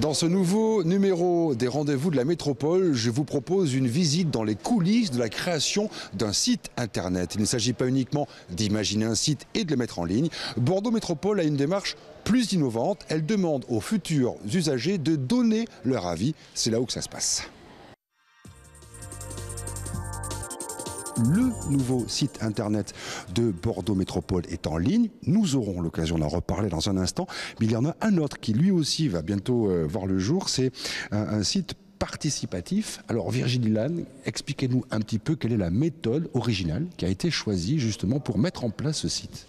Dans ce nouveau numéro des rendez-vous de la métropole, je vous propose une visite dans les coulisses de la création d'un site internet. Il ne s'agit pas uniquement d'imaginer un site et de le mettre en ligne. Bordeaux Métropole a une démarche plus innovante. Elle demande aux futurs usagers de donner leur avis. C'est là où que ça se passe. Le nouveau site internet de Bordeaux Métropole est en ligne. Nous aurons l'occasion d'en reparler dans un instant. Mais il y en a un autre qui lui aussi va bientôt voir le jour. C'est un site participatif. Alors Virginie Lannes, expliquez-nous un petit peu quelle est la méthode originale qui a été choisie justement pour mettre en place ce site.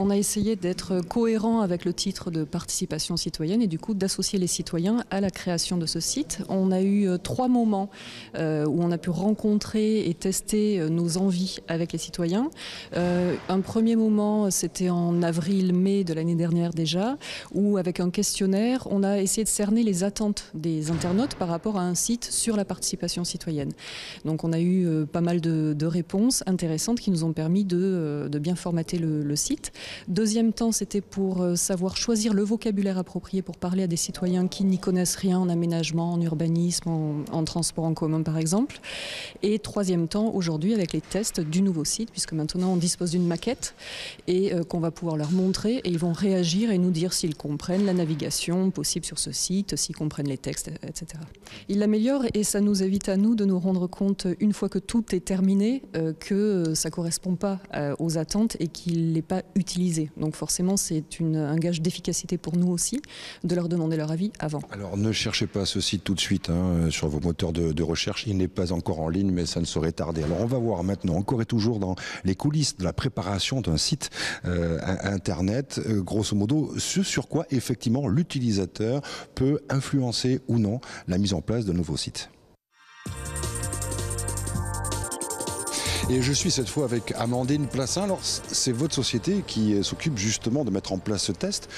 On a essayé d'être cohérent avec le titre de participation citoyenne et du coup d'associer les citoyens à la création de ce site. On a eu 3 moments où on a pu rencontrer et tester nos envies avec les citoyens. Un premier moment, c'était en avril-mai de l'année dernière déjà, où avec un questionnaire, on a essayé de cerner les attentes des internautes par rapport à un site sur la participation citoyenne. Donc on a eu pas mal de réponses intéressantes qui nous ont permis de bien formater le site. Deuxième temps, c'était pour savoir choisir le vocabulaire approprié pour parler à des citoyens qui n'y connaissent rien en aménagement, en urbanisme, en transport en commun par exemple. Et troisième temps, aujourd'hui avec les tests du nouveau site, puisque maintenant on dispose d'une maquette et qu'on va pouvoir leur montrer et ils vont réagir et nous dire s'ils comprennent la navigation possible sur ce site, s'ils comprennent les textes, etc. Ils l'améliorent et ça nous évite à nous de nous rendre compte, une fois que tout est terminé, que ça ne correspond pas aux attentes et qu'il n'est pas utilisé. Donc forcément, c'est un gage d'efficacité pour nous aussi de leur demander leur avis avant. Alors ne cherchez pas ce site tout de suite sur vos moteurs de recherche. Il n'est pas encore en ligne, mais ça ne saurait tarder. Alors on va voir maintenant, encore et toujours dans les coulisses de la préparation d'un site internet, grosso modo, ce sur quoi effectivement l'utilisateur peut influencer ou non la mise en place d'un nouveau site. Et je suis cette fois avec Amandine Plassin. Alors, c'est votre société qui s'occupe justement de mettre en place ce test.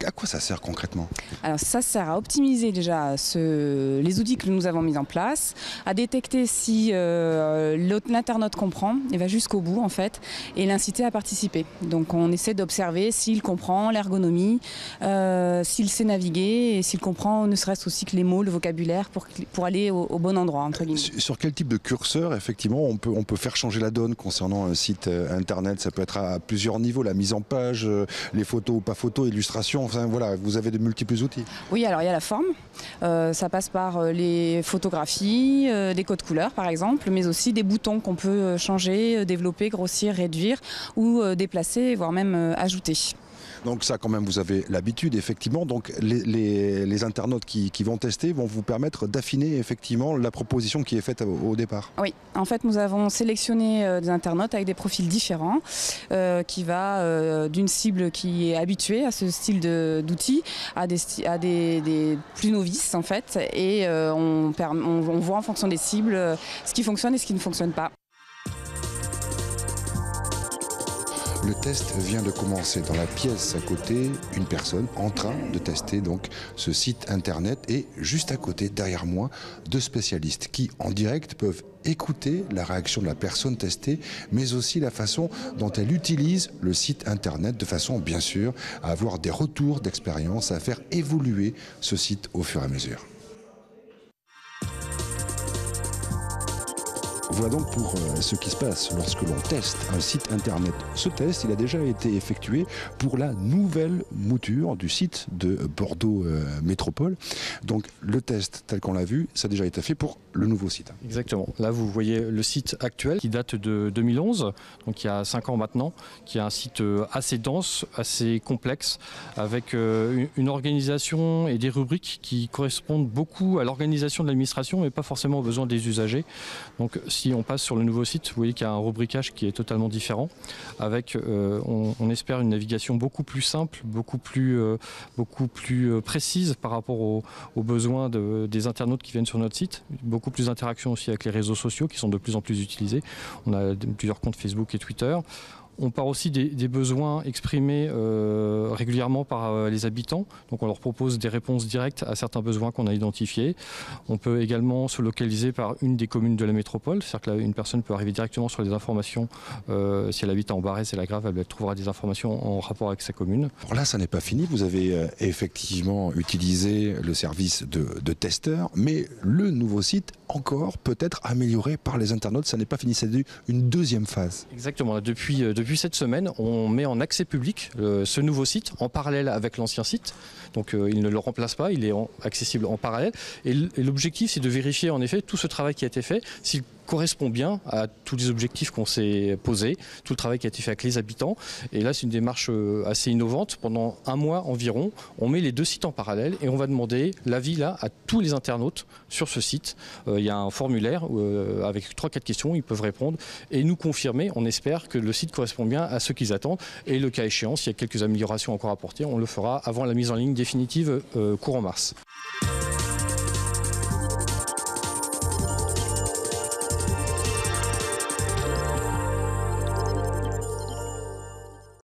À quoi ça sert concrètement? Alors ça sert à optimiser déjà les outils que nous avons mis en place, à détecter si l'internaute comprend et va jusqu'au bout en fait, et l'inciter à participer. Donc on essaie d'observer s'il comprend l'ergonomie, s'il sait naviguer et s'il comprend ne serait-ce aussi que les mots, le vocabulaire pour aller au bon endroit entre guillemets. Sur quel type de curseur effectivement on peut faire changer la donne concernant un site internet? Ça peut être à plusieurs niveaux, la mise en page, les photos ou pas photos, illustrations. Enfin, voilà, vous avez de multiples outils. Oui, alors il y a la forme, ça passe par les photographies, des codes couleurs par exemple, mais aussi des boutons qu'on peut changer, développer, grossir, réduire ou déplacer, voire même ajouter. Donc ça quand même vous avez l'habitude effectivement, donc les internautes qui vont tester vont vous permettre d'affiner effectivement la proposition qui est faite au départ. Oui, en fait nous avons sélectionné des internautes avec des profils différents qui va d'une cible qui est habituée à ce style d'outils à des plus novices en fait et on voit en fonction des cibles ce qui fonctionne et ce qui ne fonctionne pas. Le test vient de commencer. Dans la pièce à côté, une personne en train de tester donc ce site internet et juste à côté, derrière moi, 2 spécialistes qui en direct peuvent écouter la réaction de la personne testée, mais aussi la façon dont elle utilise le site internet de façon bien sûr à avoir des retours d'expérience, à faire évoluer ce site au fur et à mesure. Voilà donc pour ce qui se passe lorsque l'on teste un site internet. Ce test, il a déjà été effectué pour la nouvelle mouture du site de Bordeaux Métropole. Donc le test tel qu'on l'a vu, ça a déjà été fait pour le nouveau site. Exactement. Là, vous voyez le site actuel qui date de 2011, donc il y a 5 ans maintenant, qui est un site assez dense, assez complexe, avec une organisation et des rubriques qui correspondent beaucoup à l'organisation de l'administration, mais pas forcément aux besoins des usagers. Donc si on passe sur le nouveau site, vous voyez qu'il y a un rubricage qui est totalement différent, avec, on espère, une navigation beaucoup plus simple, beaucoup plus précise par rapport aux besoins des internautes qui viennent sur notre site. Beaucoup plus d'interaction aussi avec les réseaux sociaux qui sont de plus en plus utilisés. On a plusieurs comptes Facebook et Twitter. On part aussi des besoins exprimés régulièrement par les habitants. Donc on leur propose des réponses directes à certains besoins qu'on a identifiés. On peut également se localiser par une des communes de la métropole. C'est-à-dire qu'une personne peut arriver directement sur les informations. Si elle habite en Barrès et la Grave, elle trouvera des informations en rapport avec sa commune. Alors là, ça n'est pas fini. Vous avez effectivement utilisé le service de testeurs, mais le nouveau site encore peut être amélioré par les internautes. Ça n'est pas fini, c'est une deuxième phase. Exactement. Depuis cette semaine, on met en accès public ce nouveau site en parallèle avec l'ancien site. Donc il ne le remplace pas, il est accessible en parallèle. Et l'objectif, c'est de vérifier en effet tout ce travail qui a été fait, s'il correspond bien à tous les objectifs qu'on s'est posés, tout le travail qui a été fait avec les habitants. Et là, c'est une démarche assez innovante. Pendant un mois environ, on met les deux sites en parallèle et on va demander l'avis là à tous les internautes sur ce site. Il y a un formulaire avec 3-4 questions, ils peuvent répondre et nous confirmer, on espère, que le site correspond bien à ce qu'ils attendent. Et le cas échéant, s'il y a quelques améliorations encore à apporter, on le fera avant la mise en ligne définitive courant mars.